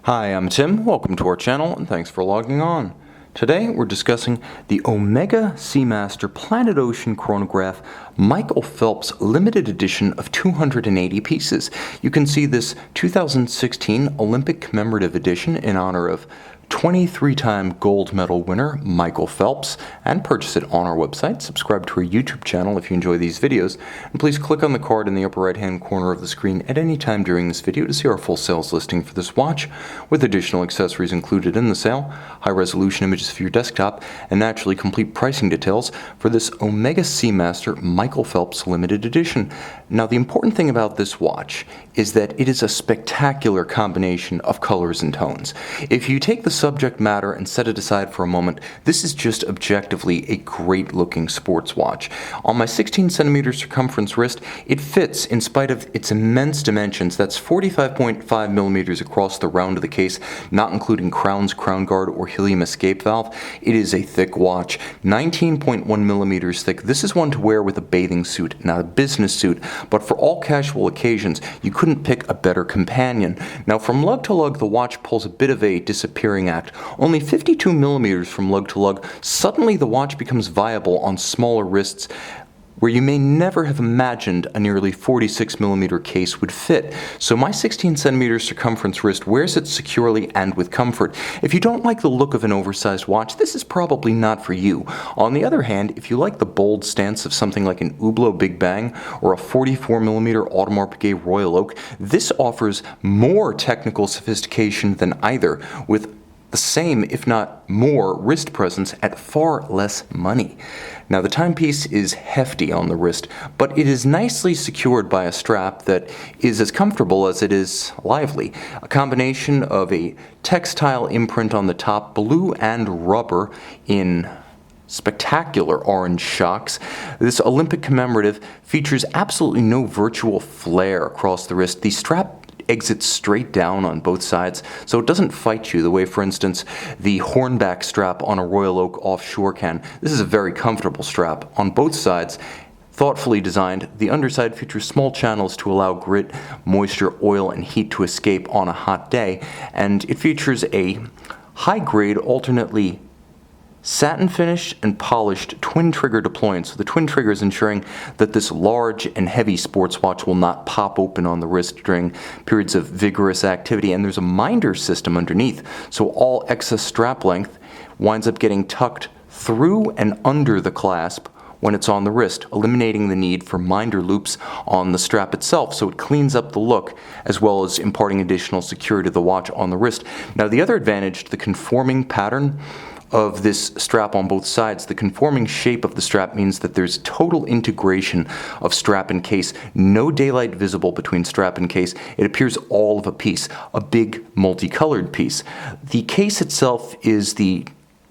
Hi, I'm Tim. Welcome to our channel and thanks for logging on. Today we're discussing the Omega Seamaster Planet Ocean Chronograph Michael Phelps limited edition of 280 pieces. You can see this 2016 Olympic commemorative edition in honor of 23-time gold medal winner Michael Phelps, and purchase it on our website. Subscribe to our YouTube channel if you enjoy these videos, and please click on the card in the upper right hand corner of the screen at any time during this video to see our full sales listing for this watch, with additional accessories included in the sale, high resolution images for your desktop, and naturally complete pricing details for this Omega Seamaster Michael Phelps limited edition. Now, the important thing about this watch is that it is a spectacular combination of colors and tones. If you take the subject matter and set it aside for a moment, this is just objectively a great looking sports watch. On my 16 centimeter circumference wrist, it fits in spite of its immense dimensions. That's 45.5 millimeters across the round of the case, not including crowns, crown guard, or helium escape valve. It is a thick watch, 19.1 millimeters thick. This is one to wear with a bathing suit, not a business suit, but for all casual occasions, you couldn't pick a better companion. Now, from lug to lug, the watch pulls a bit of a disappearing act. Only 52 millimeters from lug to lug, suddenly the watch becomes viable on smaller wrists where you may never have imagined a nearly 46 millimeter case would fit. So my 16 centimeter circumference wrist wears it securely and with comfort. If you don't like the look of an oversized watch, this is probably not for you. On the other hand, if you like the bold stance of something like an Hublot Big Bang or a 44 millimeter Audemars Piguet Royal Oak, this offers more technical sophistication than either, with the same, if not more, wrist presence at far less money. Now, the timepiece is hefty on the wrist, but it is nicely secured by a strap that is as comfortable as it is lively. A combination of a textile imprint on the top, blue and rubber in spectacular orange shocks. This Olympic commemorative features absolutely no virtual flare across the wrist. The strap exits straight down on both sides, so it doesn't fight you the way, for instance, the hornback strap on a Royal Oak offshore can. This is a very comfortable strap on both sides, thoughtfully designed. The underside features small channels to allow grit, moisture, oil, and heat to escape on a hot day, and it features a high-grade, alternately satin finished and polished twin trigger deployment. So the twin trigger is ensuring that this large and heavy sports watch will not pop open on the wrist during periods of vigorous activity. And there's a minder system underneath, so all excess strap length winds up getting tucked through and under the clasp when it's on the wrist, eliminating the need for minder loops on the strap itself. So it cleans up the look as well as imparting additional security to the watch on the wrist. Now, the other advantage to the conforming pattern of this strap on both sides, the conforming shape of the strap means that there's total integration of strap and case. No daylight visible between strap and case. It appears all of a piece, a big multicolored piece. The case itself is the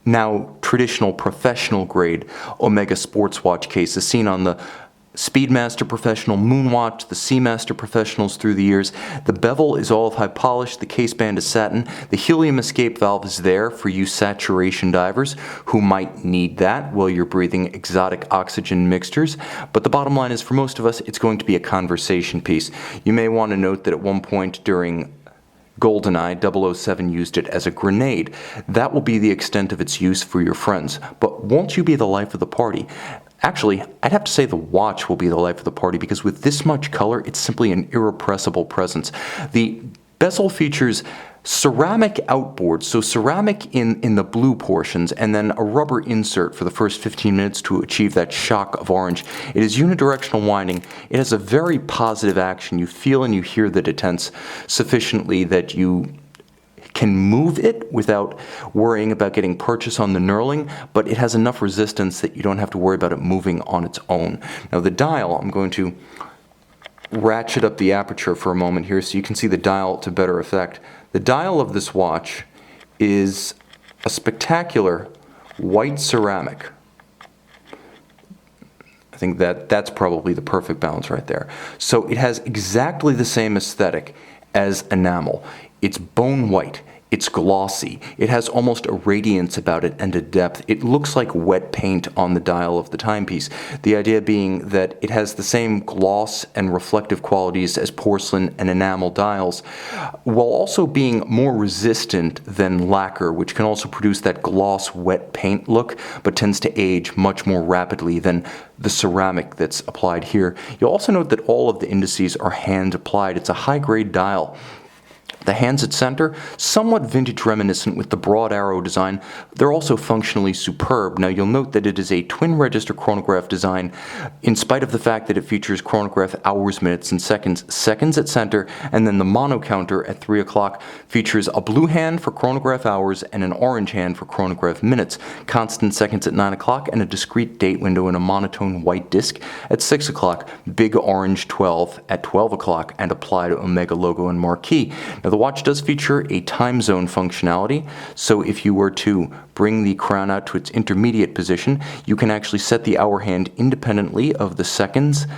now traditional professional grade Omega sports watch case, as seen on the Speedmaster Professional Moonwatch, the Seamaster Professionals through the years. The bevel is all of high polish, the case band is satin, the helium escape valve is there for you saturation divers who might need that while you're breathing exotic oxygen mixtures. But the bottom line is, for most of us, it's going to be a conversation piece. You may want to note that at one point during GoldenEye, 007 used it as a grenade. That will be the extent of its use for your friends. But won't you be the life of the party? Actually, I'd have to say the watch will be the life of the party, because with this much color, it's simply an irrepressible presence. The bezel features ceramic outboards, so ceramic in the blue portions, and then a rubber insert for the first 15 minutes to achieve that shock of orange. It is unidirectional winding. It has a very positive action. You feel and you hear the detents sufficiently that you can move it without worrying about getting purchase on the knurling, but it has enough resistance that you don't have to worry about it moving on its own. Now, the dial, I'm going to ratchet up the aperture for a moment here so you can see the dial to better effect. The dial of this watch is a spectacular white ceramic. I think that's probably the perfect balance right there. So it has exactly the same aesthetic as enamel. It's bone white. It's glossy. It has almost a radiance about it and a depth. It looks like wet paint on the dial of the timepiece. The idea being that it has the same gloss and reflective qualities as porcelain and enamel dials, while also being more resistant than lacquer, which can also produce that gloss wet paint look, but tends to age much more rapidly than the ceramic that's applied here. You'll also note that all of the indices are hand applied. It's a high-grade dial. The hands at center, somewhat vintage reminiscent with the broad arrow design. They're also functionally superb. Now you'll note that it is a twin register chronograph design in spite of the fact that it features chronograph hours, minutes, and seconds. Seconds at center, and then the mono counter at 3 o'clock features a blue hand for chronograph hours and an orange hand for chronograph minutes. Constant seconds at 9 o'clock and a discrete date window in a monotone white disc at 6 o'clock. Big orange 12 at 12 o'clock and applied Omega logo and marquee. Now the watch does feature a time zone functionality, so if you were to bring the crown out to its intermediate position, you can actually set the hour hand independently of the seconds,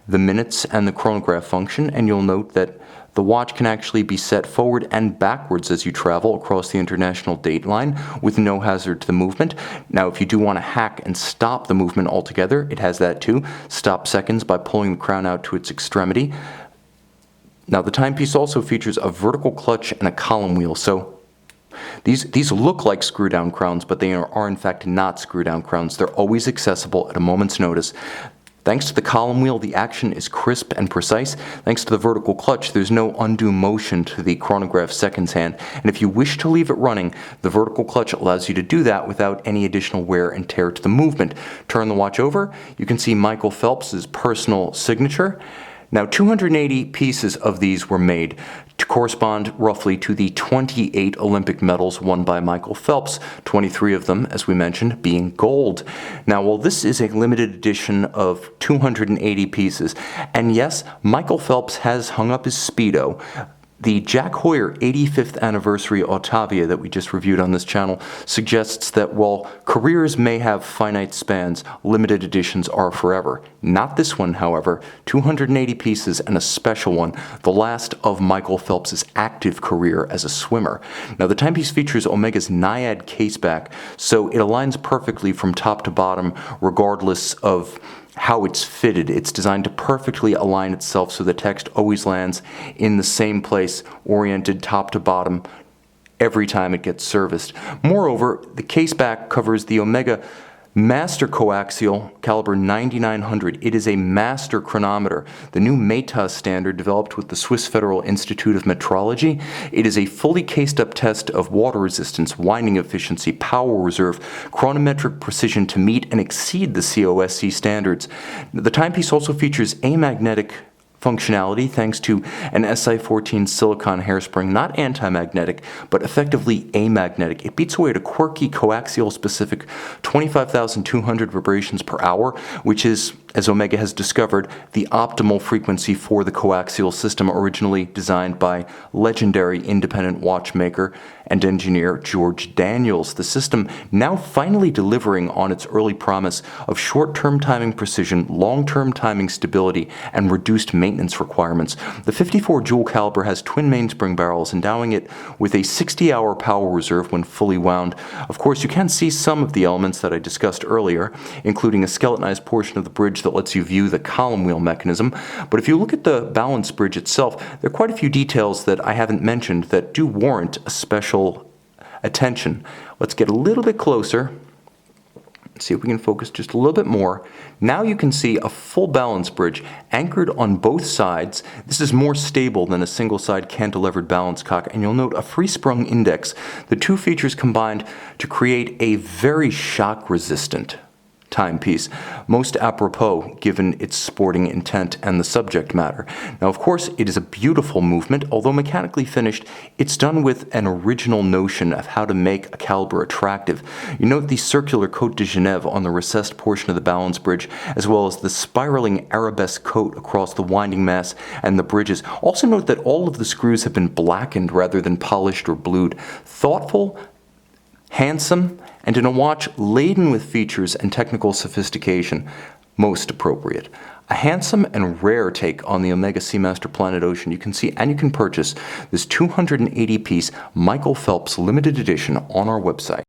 the minutes, and the chronograph function, and you'll note that the watch can actually be set forward and backwards as you travel across the international date line with no hazard to the movement. Now, if you do want to hack and stop the movement altogether, it has that too. Stop seconds by pulling the crown out to its extremity. Now, the timepiece also features a vertical clutch and a column wheel, so these look like screw-down crowns, but they are in fact not screw-down crowns. They're always accessible at a moment's notice. Thanks to the column wheel, the action is crisp and precise. Thanks to the vertical clutch, there's no undue motion to the chronograph seconds hand. And if you wish to leave it running, the vertical clutch allows you to do that without any additional wear and tear to the movement. Turn the watch over, you can see Michael Phelps' personal signature. Now, 280 pieces of these were made to correspond roughly to the 28 Olympic medals won by Michael Phelps, 23 of them, as we mentioned, being gold. Now, while this is a limited edition of 280 pieces, and yes, Michael Phelps has hung up his Speedo, the Jack Hoyer 85th anniversary Autavia that we just reviewed on this channel suggests that while careers may have finite spans, limited editions are forever. Not this one, however. 280 pieces and a special one, the last of Michael Phelps' active career as a swimmer. Now, the timepiece features Omega's Naiad caseback, so it aligns perfectly from top to bottom regardless of how it's fitted. It's designed to perfectly align itself so the text always lands in the same place, oriented top to bottom, every time it gets serviced. Moreover, the caseback covers the Omega Master coaxial caliber 9900. It is a master chronometer, the new METAS standard developed with the Swiss Federal Institute of Metrology. It is a fully cased up test of water resistance, winding efficiency, power reserve, chronometric precision to meet and exceed the COSC standards. The timepiece also features amagnetic functionality thanks to an Si-14 silicon hairspring, not anti-magnetic, but effectively amagnetic. It beats away at a quirky coaxial-specific 25,200 vibrations per hour, which is, as Omega has discovered, the optimal frequency for the coaxial system originally designed by legendary independent watchmaker and engineer George Daniels. The system now finally delivering on its early promise of short-term timing precision, long-term timing stability, and reduced maintenance requirements. The 54 jewel caliber has twin mainspring barrels, endowing it with a 60-hour power reserve when fully wound. Of course, you can see some of the elements that I discussed earlier, including a skeletonized portion of the bridge that lets you view the column wheel mechanism. But if you look at the balance bridge itself, there are quite a few details that I haven't mentioned that do warrant a special attention. Let's get a little bit closer. See if we can focus just a little bit more. Now you can see a full balance bridge anchored on both sides. This is more stable than a single side cantilevered balance cock, and you'll note a free sprung index. The two features combined to create a very shock resistant timepiece, most apropos given its sporting intent and the subject matter. Now, of course, it is a beautiful movement. Although mechanically finished, it's done with an original notion of how to make a caliber attractive. You note the circular Côte de Genève on the recessed portion of the balance bridge, as well as the spiraling arabesque coat across the winding mass and the bridges. Also note that all of the screws have been blackened rather than polished or blued. Thoughtful, handsome, and in a watch laden with features and technical sophistication, most appropriate. A handsome and rare take on the Omega Seamaster Planet Ocean. You can see and you can purchase this 280-piece Michael Phelps limited edition on our website.